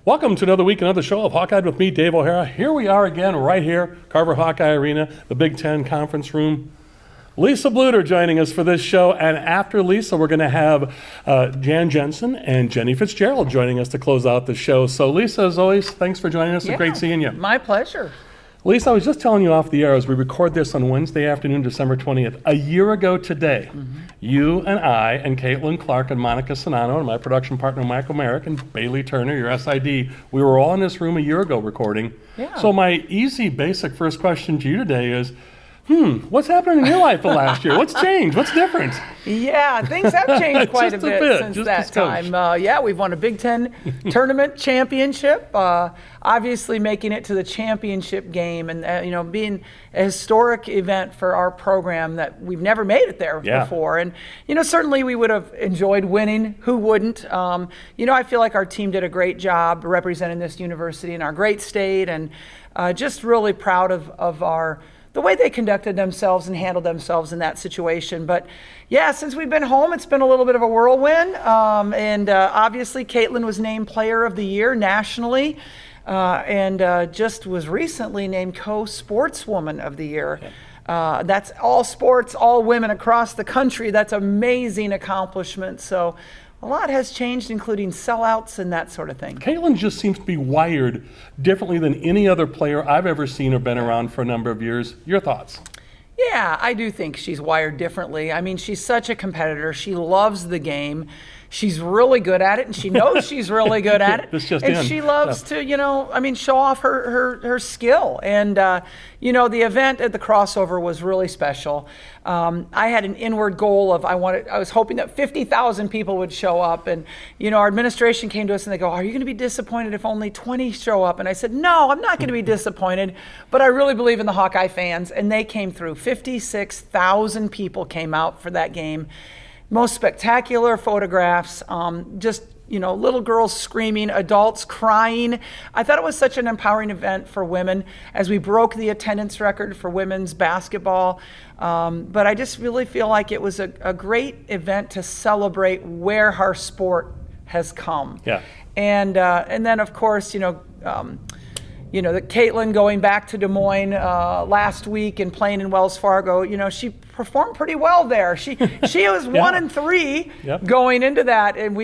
Welcome to another week, another show of Hawkeyed with me, Dave O'Hara. Here we are again, right here, Carver Hawkeye Arena, the Big Ten Conference Room. Lisa Bluder joining us for this show, and after Lisa, we're going to have Jensen and Jenni Fitzgerald joining us to close out the show. So Lisa, as always, thanks for joining us. It's great seeing you. My pleasure. Lisa, I was just telling you off the air as we record this on Wednesday afternoon, December 20th. A year ago today, you and I and Caitlin Clark and Monica Sonano and my production partner Michael Merrick and Bailey Turner, your SID, we were all in this room a year ago recording. Yeah. So my easy, basic first question to you today is, what's happened in your life the last year? What's changed? What's different? Yeah, things have changed quite a bit since that time. We've won a Big Ten tournament championship, obviously making it to the championship game and, being a historic event for our program that we've never made it there before. And, certainly we would have enjoyed winning. Who wouldn't? I feel like our team did a great job representing this university in our great state, and just really proud of the way they conducted themselves and handled themselves in that situation. But yeah, since we've been home, it's been a little bit of a whirlwind. Obviously, Caitlin was named Player of the Year nationally, and just was recently named Co-Sportswoman of the Year. That's all sports, all women across the country. That's amazing accomplishment. So a lot has changed, including sellouts and that sort of thing. Caitlin just seems to be wired differently than any other player I've ever seen or been around for a number of years. Your thoughts? Yeah, I do think she's wired differently. I mean, she's such a competitor. She loves the game. She's really good at it, and she knows she's really good at it. She loves to, show off her skill. And, the event at the crossover was really special. I had an inward goal of I was hoping that 50,000 people would show up. And, our administration came to us and they go, are you going to be disappointed if only 20 show up? And I said, no, I'm not going to be disappointed. But I really believe in the Hawkeye fans, and they came through. 56,000 people came out for that game. Most spectacular photographs, little girls screaming, adults crying. I thought it was such an empowering event for women as we broke the attendance record for women's basketball. But I just really feel like it was a great event to celebrate where our sport has come. Yeah. And then, of course, the Caitlin going back to Des Moines last week and playing in Wells Fargo, she performed pretty well there. She was 1-3 going into that, and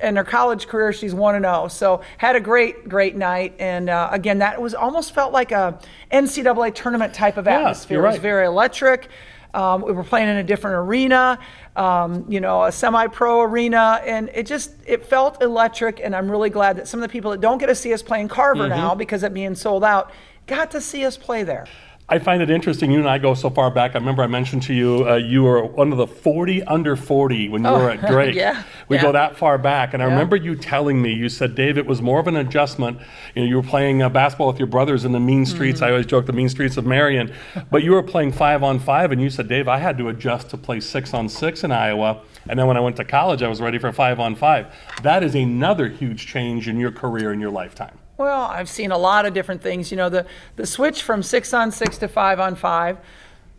in her college career she's 1-0. So had a great night, and again, that was almost felt like a NCAA tournament type of atmosphere. It was very electric. We were playing in a different arena, a semi-pro arena, and it felt electric, and I'm really glad that some of the people that don't get to see us play in Carver now because it being sold out got to see us play there. I find it interesting. You and I go so far back. I remember I mentioned to you, you were one of the 40 under 40 when you were at Drake. We go that far back. And I remember you telling me, you said, Dave, it was more of an adjustment. You were playing basketball with your brothers in the mean streets. I always joke the mean streets of Marion. But you were playing 5-on-5, and you said, Dave, I had to adjust to play 6-on-6 in Iowa. And then when I went to college, I was ready for 5-on-5. That is another huge change in your career in your lifetime. Well, I've seen a lot of different things. The switch from 6-on-6 to 5-on-5,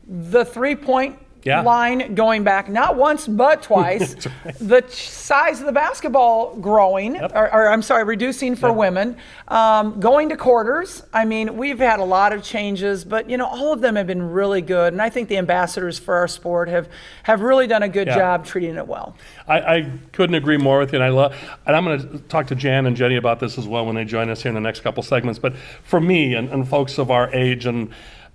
the three-point line going back not once but twice, the size of the basketball growing, reducing for women, going to quarters. I mean, we've had a lot of changes, but all of them have been really good, and I think the ambassadors for our sport have really done a good job treating it well. I couldn't agree more with you, and I'm going to talk to Jan and Jenni about this as well when they join us here in the next couple segments. But for me and folks of our age and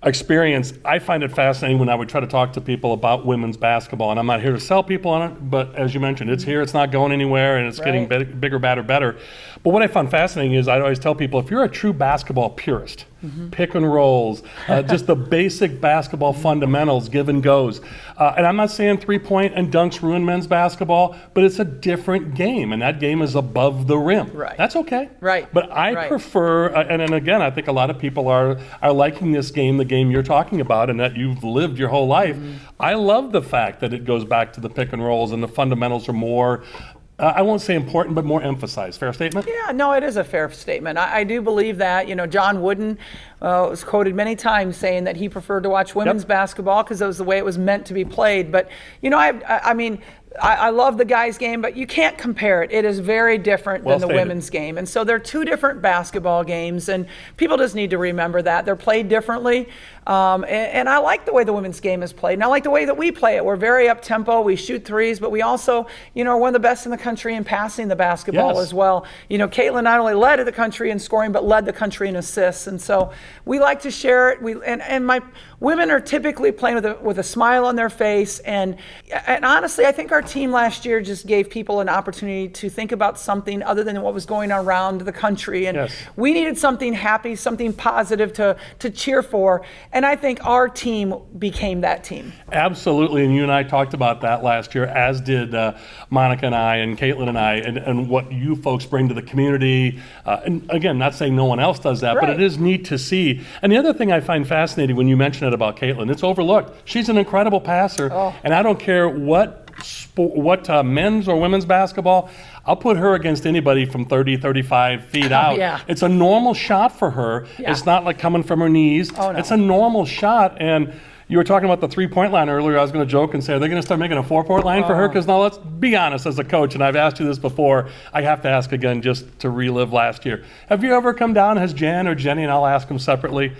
experience, I find it fascinating when I would try to talk to people about women's basketball, and I'm not here to sell people on it, but as you mentioned, it's here, it's not going anywhere, and it's getting bigger, better. But what I found fascinating is I always tell people, if you're a true basketball purist, pick and rolls, just the basic basketball fundamentals, give and goes. And I'm not saying three-point and dunks ruin men's basketball, but it's a different game, and that game is above the rim. Right. That's okay. Right. But I prefer, and again, I think a lot of people are liking this game, the game you're talking about, and that you've lived your whole life. I love the fact that it goes back to the pick and rolls, and the fundamentals are more I won't say important, but more emphasized. Fair statement? Yeah, no, it is a fair statement. I do believe that. You know, John Wooden was quoted many times saying that he preferred to watch women's basketball because it was the way it was meant to be played. But, you know, I mean, I love the guys' game, but you can't compare it. It is very different than the stated. women's game. And so they're two different basketball games, and people just need to remember that. They're played differently. And I like the way the women's game is played, and I like the way that we play it. We're very up-tempo. We shoot threes, but we also, are one of the best in the country in passing the basketball as well. Caitlin not only led the country in scoring, but led the country in assists. And so we like to share it. And my women are typically playing with a smile on their face. And honestly, I think our team last year just gave people an opportunity to think about something other than what was going on around the country. And we needed something happy, something positive to cheer for. And I think our team became that team. Absolutely, and you and I talked about that last year, as did Monica and I and Caitlin and I, and what you folks bring to the community. And again, not saying no one else does that, but it is neat to see. And the other thing I find fascinating when you mention it about Caitlin, it's overlooked. She's an incredible passer, and I don't care what men's or women's basketball, I'll put her against anybody from 30, 35 feet out. It's a normal shot for her. It's not like coming from her knees. It's a normal shot. And you were talking about the three-point line earlier. I was going to joke and say, are they going to start making a four-point line for her? Because now let's be honest, as a coach, and I've asked you this before, I have to ask again just to relive last year. Have you ever come down, has Jan or Jenny, and I'll ask them separately,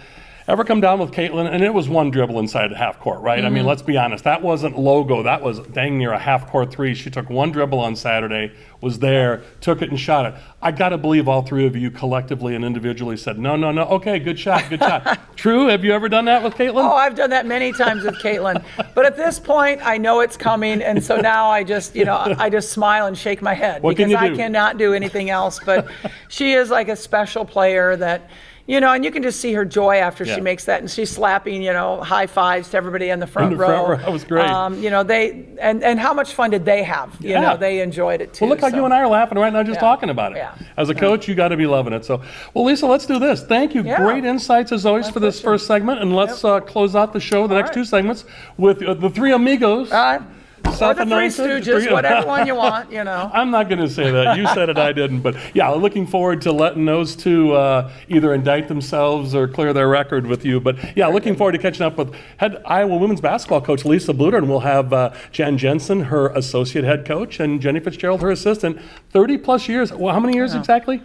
ever come down with Caitlin, and it was one dribble inside the half court, right? I mean, let's be honest. That wasn't logo. That was dang near a half court three. She took one dribble on Saturday, was there, took it and shot it. I got to believe all three of you collectively and individually said, no, okay, good shot, good shot. True? Have you ever done that with Caitlin? Oh, I've done that many times with Caitlin. But at this point, I know it's coming, and so now I just, I just smile and shake my head. What can you do? I cannot do anything else. But she is like a special player that, and you can just see her joy after she makes that, and she's slapping, high fives to everybody in the front row. That was great. They and how much fun did they have? They enjoyed it too. Well, look how you and I are laughing right now just talking about it. As a coach, you got to be loving it. So, well, Lisa, let's do this. Thank you. Great insights as always for this first segment, and let's close out the show, the next two segments, with the three amigos. Or the Three Stooges, whatever one you want, I'm not going to say that. You said it, I didn't. But yeah, looking forward to letting those two either indict themselves or clear their record with you. But yeah, looking forward to catching up with head Iowa women's basketball coach Lisa Bluder, and we'll have Jen Jensen, her associate head coach, and Jenni Fitzgerald, her assistant. 30 plus years. Well, how many years exactly?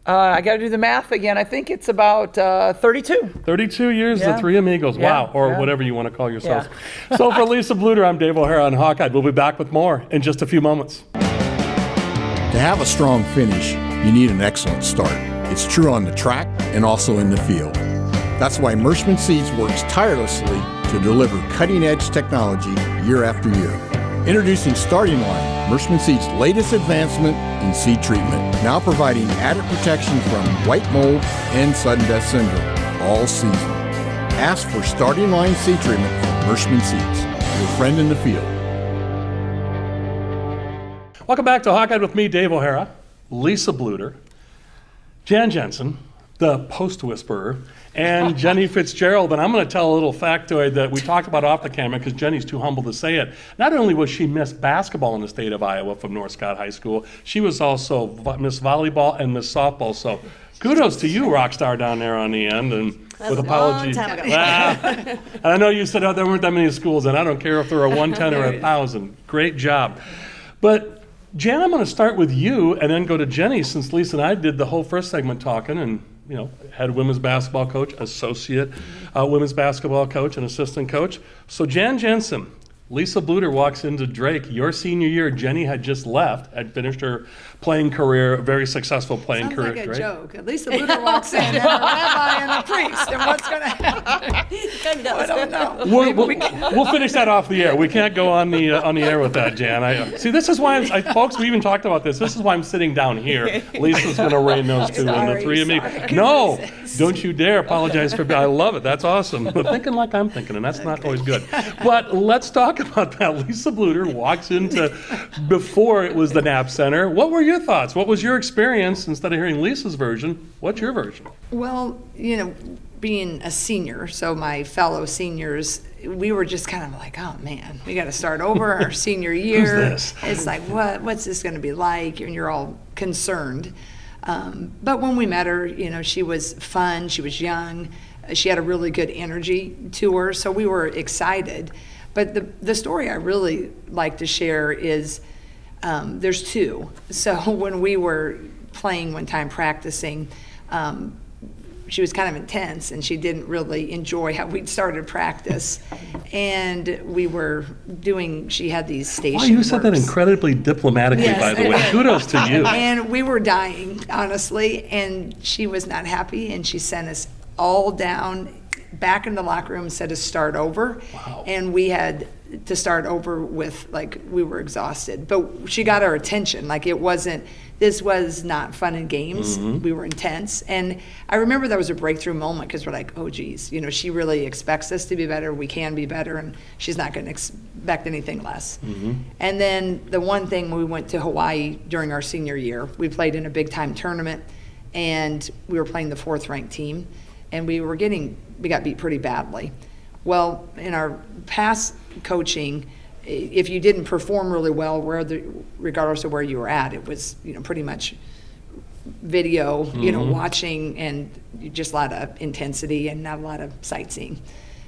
I got to do the math again. I think it's about 32. 32 years, the three amigos. Wow, or whatever you want to call yourselves. So for Lisa Bluder, I'm Dave O'Hara on Hawkeyed. We'll be back with more in just a few moments. To have a strong finish, you need an excellent start. It's true on the track and also in the field. That's why Mershman Seeds works tirelessly to deliver cutting-edge technology year after year. Introducing Starting Line, Mershman Seeds' latest advancement in seed treatment, now providing added protection from white mold and sudden death syndrome all season. Ask for Starting Line seed treatment from Mershman Seeds, your friend in the field. Welcome back to Hawkeyed with me, Dave O'Hara, Lisa Bluder, Jan Jensen, the Post Whisperer, and Jenni Fitzgerald. And I'm going to tell a little factoid that we talked about off the camera because Jenny's too humble to say it. Not only was she Miss Basketball in the state of Iowa from North Scott High School, she was also Miss Volleyball and Miss Softball. So kudos to you, rock star down there on the end. And with apologies. And I know you said there weren't that many schools, and I don't care if there are 110 or 1,000. Great job. But Jan, I'm going to start with you and then go to Jenny, since Lisa and I did the whole first segment talking, and head women's basketball coach, associate women's basketball coach, and assistant coach. So Jan Jensen, Lisa Bluder walks into Drake. Your senior year, Jenny had just left, had finished her playing career, a very successful playing career. Sounds like a joke. Lisa Bluder walks in, and a rabbi and a priest, and what's going to happen? I don't know. We'll finish that off the air. We can't go on the air with that, Jan. See, this is why, folks, we even talked about this. This is why I'm sitting down here. Lisa's going to rein those two in, the three of me. No, don't you dare apologize for. I love it. That's awesome. But thinking like I'm thinking, and that's not always good. But let's talk about that. Lisa Bluder walks into, before it was the Knapp Center. What were your thoughts? What was your experience? Instead of hearing Lisa's version, what's your version? Well, being a senior, so my fellow seniors, we were just kind of like, oh man, we got to start over our senior year. Who's this? It's like, what's this going to be like? And you're all concerned. But when we met her, she was fun. She was young. She had a really good energy to her, so we were excited. But the story I really like to share is there's two. So when we were playing one time, practicing, she was kind of intense and she didn't really enjoy how we'd started practice. And we were she had these station you said that incredibly diplomatically, yes. By the way. Kudos to you. And we were dying, honestly, and she was not happy, and she sent us all down back in the locker room and said to start over. Wow. And we had to start over with, we were exhausted. But she got our attention. This was not fun and games. Mm-hmm. We were intense. And I remember that was a breakthrough moment because we're like, oh, geez, she really expects us to be better. We can be better, and she's not going to expect anything less. Mm-hmm. And then the one thing, when we went to Hawaii during our senior year, we played in a big-time tournament, and we were playing the 4th-ranked team, and we got beat pretty badly. Well, in our past coaching, if you didn't perform really well, regardless of where you were at, it was pretty much video, mm-hmm. Watching, and just a lot of intensity and not a lot of sightseeing.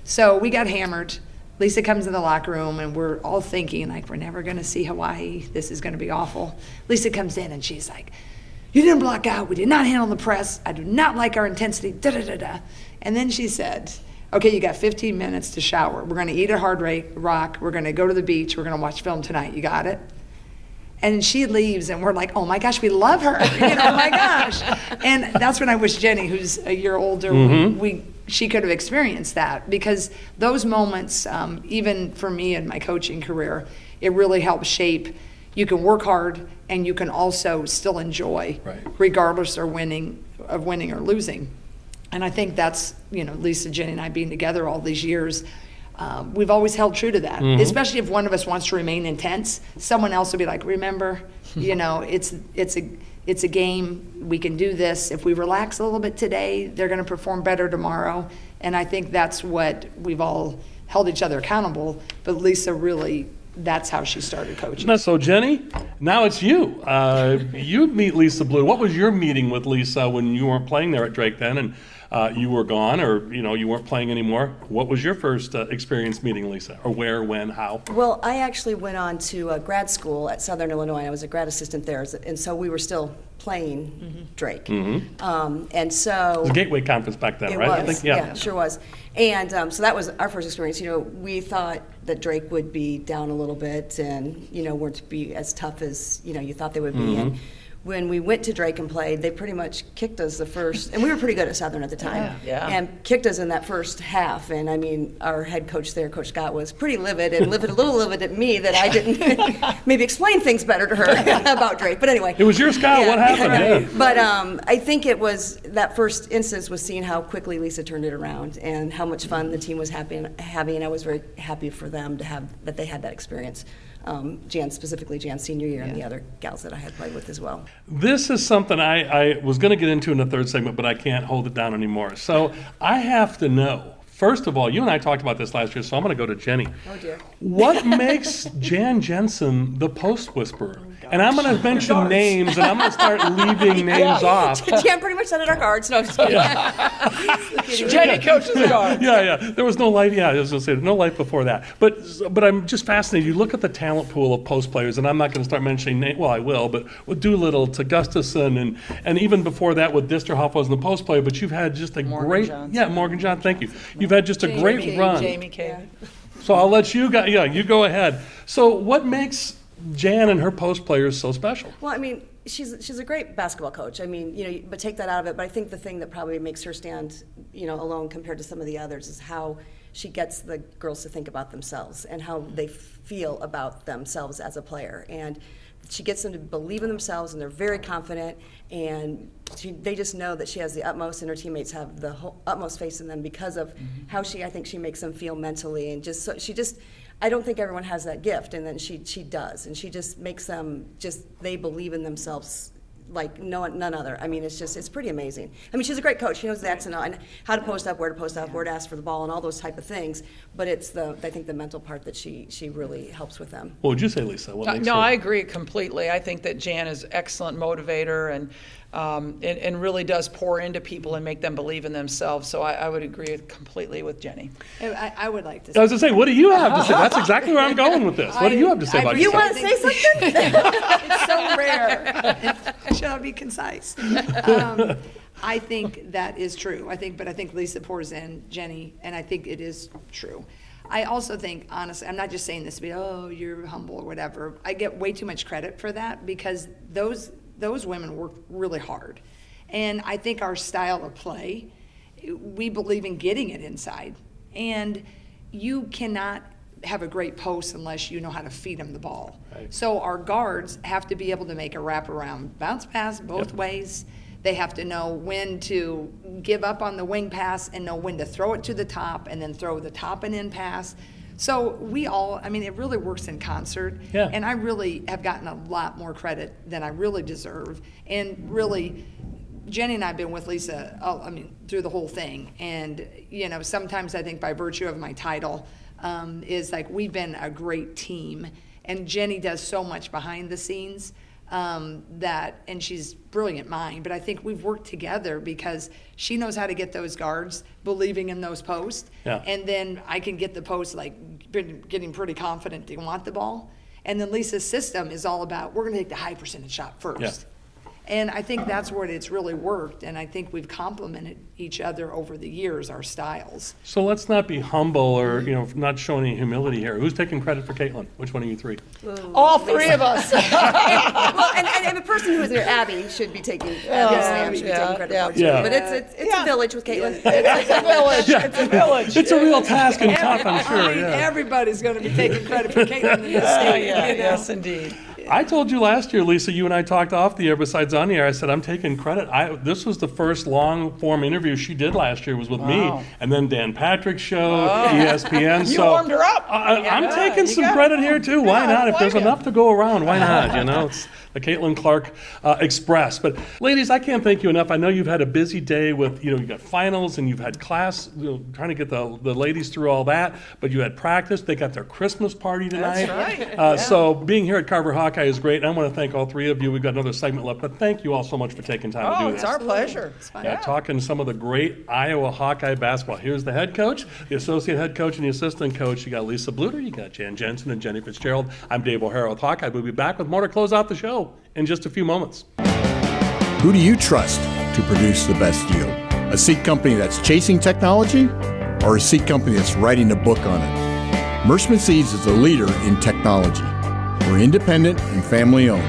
So we got hammered. Lisa comes in the locker room, and we're all thinking we're never going to see Hawaii. This is going to be awful. Lisa comes in and she's like, "You didn't block out. We did not handle the press. I do not like our intensity. Da da da da." And then she said, "Okay, you got 15 minutes to shower. We're going to eat at Hard Rock. We're going to go to the beach. We're going to watch film tonight. You got it?" And she leaves, and we're like, "Oh my gosh, we love her! Oh my gosh!" And that's when I wish Jenny, who's a year older, mm-hmm. she could have experienced that, because those moments, even for me in my coaching career, it really helps shape. You can work hard, and you can also still enjoy, right. regardless of winning or losing. And I think that's, Lisa, Jenny, and I being together all these years, we've always held true to that. Mm-hmm. Especially if one of us wants to remain intense, someone else will be like, "Remember, it's a game. We can do this. If we relax a little bit today, they're going to perform better tomorrow." And I think that's what we've all held each other accountable. But Lisa really, that's how she started coaching. So Jenny, now it's you. You meet Lisa Bluder. What was your meeting with Lisa when you weren't playing there at Drake then, and you were gone, or you weren't playing anymore? What was your first experience meeting Lisa, or where, when, how? Well, I actually went on to grad school at Southern Illinois. I was a grad assistant there, and so we were still playing mm-hmm. Drake. Mm-hmm. And so it was a gateway conference back then, right? Was. I think, yeah, it sure was. And so that was our first experience. We thought that Drake would be down a little bit, and weren't be as tough as you thought they would be. Mm-hmm. And when we went to Drake and played, they pretty much kicked us the first, and we were pretty good at Southern at the time, and kicked us in that first half. And I mean, our head coach there, Coach Scott, was pretty livid, and a little livid at me that I didn't maybe explain things better to her about Drake. But anyway. It was your Scott, what happened? Right. Yeah. But I think it was, that first instance was seeing how quickly Lisa turned it around and how much fun the team was having, and I was very happy for them that they had that experience. Specifically Jan's senior year, and the other gals that I had played with as well. This is something I was going to get into in the third segment, but I can't hold it down anymore. So I have to know, first of all, you and I talked about this last year, so I'm going to go to Jenny. Oh, dear. What makes Jan Jensen the post whisperer? And I'm going to mention names, and I'm going to start leaving names off. Jan pretty much said it our cards. No, just kidding. Jenny coaches the cards. Yeah. There was no light. Yeah, I was going to say no light before that. But I'm just fascinated. You look at the talent pool of post players, and I'm not going to start mentioning names. Well, I will, but with Doolittle to Gustafson, and even before that with Disterhoff wasn't the post player. But you've had just a Morgan John. Thank you. You've had just a great run. Jamie King. So I'll let you go. Yeah, you go ahead. So what makes Jan and her post players so special? Well, I mean, she's a great basketball coach. I mean, but take that out of it. But I think the thing that probably makes her stand, alone compared to some of the others is how she gets the girls to think about themselves and how they feel about themselves as a player. And she gets them to believe in themselves, and they're very confident, and they just know that she has the utmost, and her teammates have the utmost faith in them because of how I think she makes them feel mentally, and I don't think everyone has that gift, and then she does, and she just makes them they believe in themselves like none other. I mean, it's pretty amazing. I mean, she's a great coach. She knows the X and O and how to post up, where to post up, where to ask for the ball, and all those type of things. But it's I think the mental part that she really helps with them. What would you say, Lisa? I agree completely. I think that Jan is an excellent motivator, and and really does pour into people and make them believe in themselves. So I would agree completely with Jenni. I would like to say. I was going to say, what do you have to say? That's exactly where I'm going with this. What do you have to say about You yourself? want to say something? It's so rare. Shall I be concise? I think that is true. I think Lisa pours in, Jenni, and I think it is true. I also think, honestly, I'm not just saying this to be, oh, you're humble or whatever. I get way too much credit for that because those women work really hard. And I think our style of play, we believe in getting it inside. And you cannot have a great post unless you know how to feed them the ball. Right. So our guards have to be able to make a wraparound bounce pass both ways. They have to know when to give up on the wing pass and know when to throw it to the top and then throw the top and in pass. So it really works in concert. Yeah. And I really have gotten a lot more credit than I really deserve. And really, Jenni and I have been with Lisa, through the whole thing. And, sometimes I think by virtue of my title, is like we've been a great team. And Jenni does so much behind the scenes. And she's brilliant mind, but I think we've worked together because she knows how to get those guards believing in those posts. Yeah. And then I can get the posts getting pretty confident they want the ball. And then Lisa's system is all about, we're going to take the high percentage shot first. Yeah. And I think that's where it's really worked, and I think we've complemented each other over the years, our styles. So let's not be humble or, not show any humility here. Who's taking credit for Caitlin? Which one of you three? All three of us. and the person who is there, Abby, should be taking taking credit for it. Yeah. But it's a village with Caitlin. It's a village. Yeah. It's a village. It's a real task and tough, I'm sure. Everybody's going to be taking credit for Caitlin in this state. Yes, indeed. I told you last year, Lisa, you and I talked off the air besides on the air. I said, I'm taking credit. This was the first long-form interview she did last year was with me. And then Dan Patrick's show, ESPN. You warmed her up. I'm taking some credit here, too. Why not? If there's enough to go around, why not? It's the Caitlin Clark Express. But, ladies, I can't thank you enough. I know you've had a busy day with, you've got finals and you've had class, trying to get the ladies through all that. But you had practice. They got their Christmas party tonight. That's right. So being here at Carver Hawkeye is great. I want to thank all three of you. We've got another segment left, but thank you all so much for taking time to do this. It's our pleasure. It's fun. Talking some of the great Iowa Hawkeye basketball. Here's the head coach, the associate head coach, and the assistant coach. You got Lisa Bluder, you got Jensen and Jenni Fitzgerald. I'm Dave O'Hara with Hawkeye. We'll be back with more to close out the show in just a few moments. Who do you trust to produce the best yield? A seed company that's chasing technology or a seed company that's writing a book on it? Mershman Seeds is a leader in technology. We're independent and family-owned.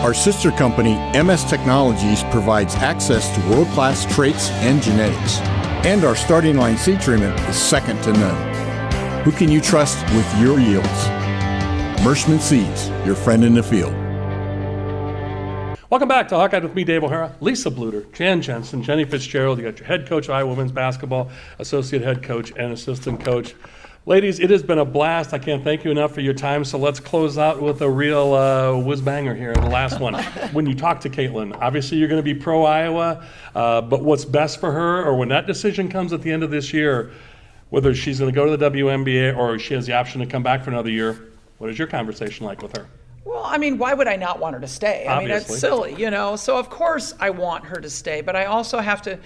Our sister company, MS Technologies, provides access to world-class traits and genetics. And our starting line seed treatment is second to none. Who can you trust with your yields? Mershman Seeds, your friend in the field. Welcome back to Hawkeye with me, Dave O'Hara, Lisa Bluder, Jensen, Jenni Fitzgerald. You got your head coach of Iowa women's basketball, associate head coach, and assistant coach. Ladies, it has been a blast. I can't thank you enough for your time. So let's close out with a real whiz-banger here, the last one. When you talk to Caitlin, obviously you're going to be pro-Iowa, but what's best for her, or when that decision comes at the end of this year, whether she's going to go to the WNBA or she has the option to come back for another year, what is your conversation like with her? Well, why would I not want her to stay? Obviously. That's silly, So of course I want her to stay, but I also have to,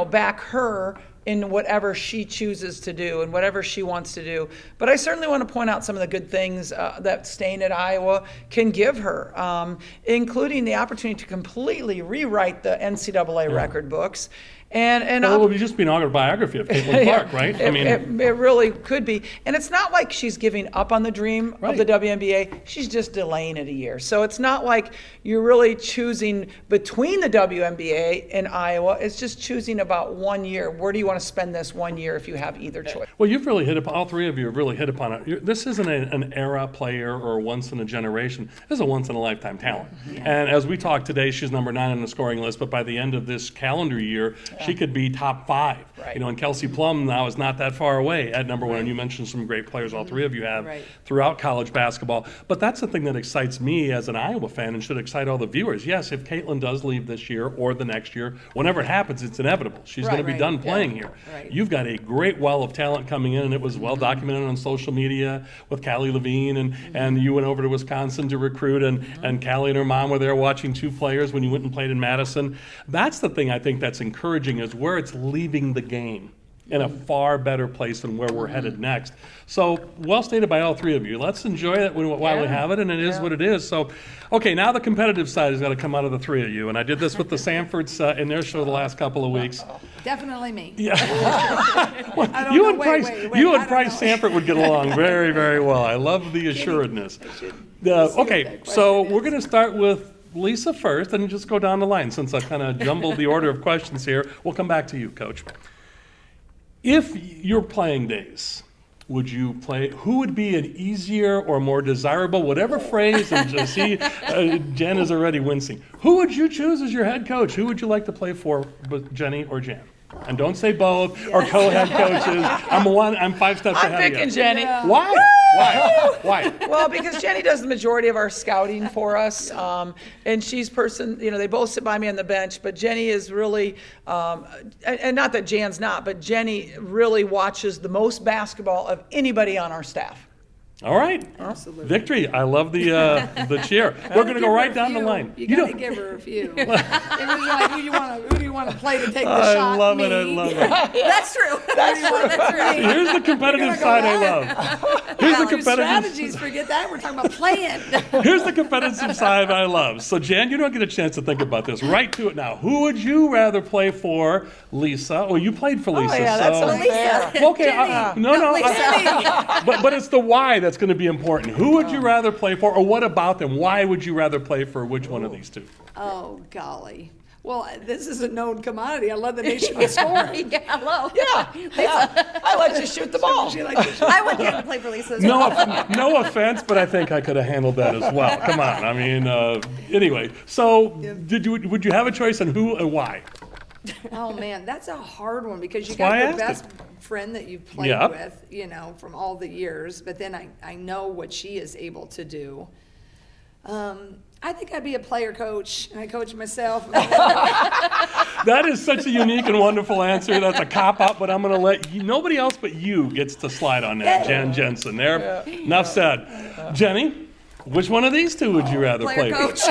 back her in whatever she chooses to do and whatever she wants to do. But I certainly want to point out some of the good things that staying at Iowa can give her, including the opportunity to completely rewrite the NCAA record books. And well, it would just be an autobiography of Caitlin Clark, right? It really could be. And it's not like she's giving up on the dream of the WNBA. She's just delaying it a year. So it's not like you're really choosing between the WNBA and Iowa. It's just choosing about 1 year. Where do you want to spend this 1 year if you have either choice? Well, you've really hit upon, all three of you have really hit upon it. This isn't an era player or once in a generation. This is a once in a lifetime talent. Yeah. And as we talked today, she's number 9 on the scoring list, but by the end of this calendar year, she could be top 5. Right. And Kelsey Plum now is not that far away at number 1. And you mentioned some great players, all three of you have, throughout college basketball. But that's the thing that excites me as an Iowa fan and should excite all the viewers. Yes, if Caitlin does leave this year or the next year, whenever it happens, it's inevitable. She's going to be done playing here. here. Right. You've got a great well of talent coming in, and it was well documented on social media with Callie Levine, and you went over to Wisconsin to recruit, and Callie and her mom were there watching 2 players when you went and played in Madison. That's the thing I think that's encouraging, is where it's leaving the game in a far better place than where we're headed next. So, well stated by all 3 of you. Let's enjoy it while we have it, and it is what it is. So, okay, now the competitive side has got to come out of the 3 of you, and I did this with the Sanfords in their show the last couple of weeks. Definitely me. Yeah. You and Price Sanford would get along very, very well. I love the assuredness. Okay, so we're going to start with Lisa first, and just go down the line. Since I kind of jumbled the order of questions here, we'll come back to you, Coach. If your playing days, would you play, who would be an easier or more desirable, whatever phrase, and just see, Jen is already wincing. Who would you choose as your head coach? Who would you like to play for, Jenny or Jan? And don't say both or co-head coaches. I'm 5 steps ahead of you. I'm picking Jenny. Yeah. Why? Why? Well, because Jenny does the majority of our scouting for us, and she's they both sit by me on the bench, but Jenny is really, and not that Jan's not, but Jenny really watches the most basketball of anybody on our staff. All right. Absolutely. Victory. I love the cheer. We're going to go right down the line. You got to give her a few. It was like, who do you want to play to take the shot? I love it. That's true. That's true. Here's the competitive side I love. Here's the competitive strategies. Forget that. We're talking about playing. Here's the competitive side I love. So, Jan, you don't get a chance to think about this. Right to it now. Who would you rather play for, Lisa? Oh, you played for Lisa. Oh, yeah, that's Lisa. Okay. No. But it's the why that's going to be important. Who would you rather play for, or what about them? Why would you rather play for which one of these 2? Oh, golly. Well, this is a known commodity. I love the nation of scoring. Yeah, hello. Yeah. I like to shoot the ball. I would get to play for Lisa as well. No offense, but I think I could have handled that as well. Come on. I mean, anyway. So, would you have a choice on who and why? Oh, man, that's a hard one, because you got the best friend that you've played with, from all the years. But then I know what she is able to do. I think I'd be a player coach, and I coach myself. That is such a unique and wonderful answer. That's a cop-out, but I'm going to let you, nobody else but you gets to slide on that, Jan Jensen. There, enough said. Jenny, which one of these 2 would you rather play? Player coach.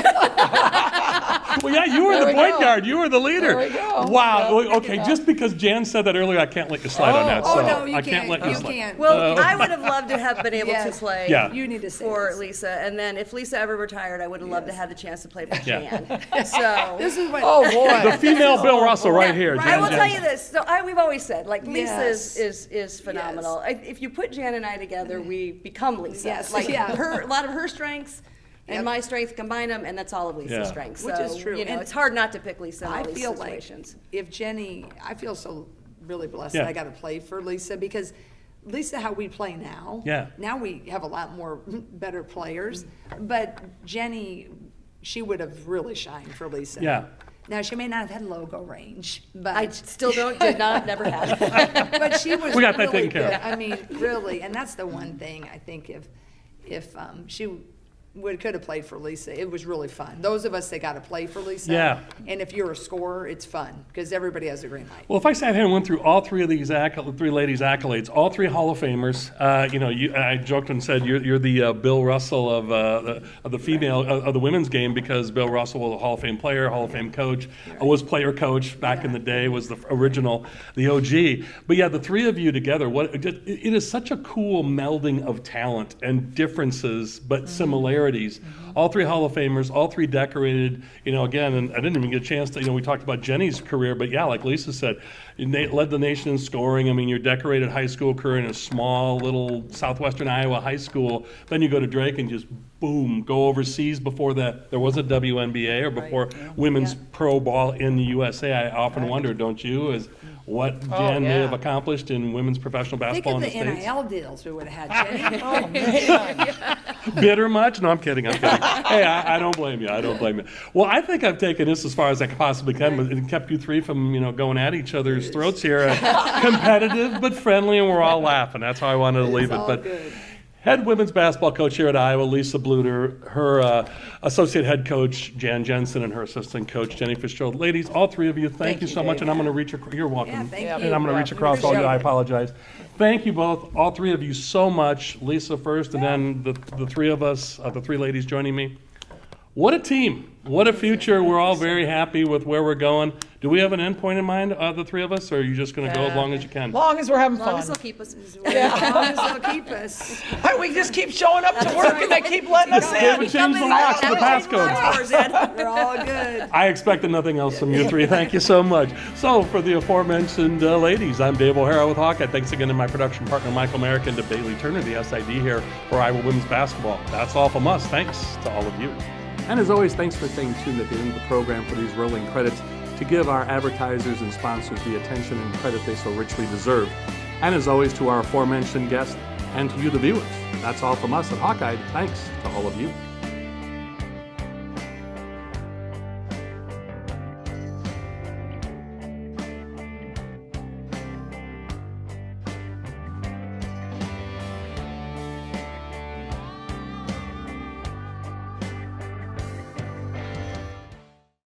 Well, yeah, you were the point guard. You were the leader. There we go. Wow. Okay, just because Jan said that earlier, I can't let you slide on that. So no, you I can't let you slide. Can't. Well, I would have loved to have been able to play You need to say for this. Lisa, and then if Lisa ever retired, I would have loved to have the chance to play for Yeah. Jan. So This is what. Oh, boy. The female Bill Russell right here, Jan I will tell Jensen. you this. So we've always said, like, Lisa Yes. is phenomenal. If you put Jan and I together, we become Lisa. Yes. Like Yeah. a lot of her strengths and my strength, combine them, and that's all of Lisa's Yeah. strengths. Which is true. You know, And it's hard not to pick Lisa in all I these feel situations. like if Jenny, I feel so really blessed Yeah. that I got to play for Lisa, because Lisa, how we play now, now we have a lot more better players, but Jenny, she would have really shined for Lisa. Yeah. Now, she may not have had logo range, but I still never have. but she was We got that really taken care good. of. I mean, really, and that's the one thing I think if she could have played for Lisa, it was really fun. Those of us that got to play for Lisa, and if you're a scorer, it's fun because everybody has a green light. Well, if I sat here and went through all 3 of these 3 ladies' accolades, all 3 Hall of Famers, I joked and said you're the Bill Russell of the female of the women's game, because Bill Russell was a Hall of Fame player, Hall of Fame coach, was player coach back in the day, was the original, the OG. But yeah, the 3 of you together, it is such a cool melding of talent and differences, but similarities. All 3 Hall of Famers, all 3 decorated, again, and I didn't even get a chance to, we talked about Jenny's career, but yeah, like Lisa said, you led the nation in scoring. I mean, your decorated high school career in a small little southwestern Iowa high school. Then you go to Drake and just, boom, go overseas before there was a WNBA or before women's pro ball in the USA. I often wonder, don't you, is what Jan may have accomplished in women's professional basketball in the States. Think of the NIL deals we would have had, Jenny. Oh, man. Bitter much? No, I'm kidding. Hey, I don't blame you. Well, I think I've taken this as far as I possibly can, but it kept you 3 from, going at each other's throats here. Competitive but friendly, and we're all laughing. That's how I wanted to leave it. But good. head women's basketball coach here at Iowa, Lisa Bluder, her associate head coach, Jensen, and her assistant coach, Jenni Fitzgerald. Ladies, all three of you, thank you so much, and I'm going to reach you're welcome. Yeah, thank you. And I'm going to reach across all you. I apologize. Thank you both, all three of you, so much. Lisa first, and then the three of us, the three ladies joining me. What a team. What a future. We're all very happy with where we're going. Do we have an end point in mind, the three of us, or are you just going to go as long as you can? As long as we're having fun. As long as they'll keep us. As long as they'll keep us. We just keep showing up to work and they keep letting us in. Haven't changed the locks to the passcodes. We're all good. I expected nothing else from you three. Thank you so much. So for the aforementioned ladies, I'm Dave O'Hara with Hawkeyed. Thanks again to my production partner, Michael Merrick, and to Bailey Turner, the SID here for Iowa Women's Basketball. That's all from us. Thanks to all of you. And as always, thanks for staying tuned at the end of the program for these rolling credits to give our advertisers and sponsors the attention and credit they so richly deserve. And as always, to our aforementioned guests and to you, the viewers. That's all from us at Hawkeyed. Thanks to all of you.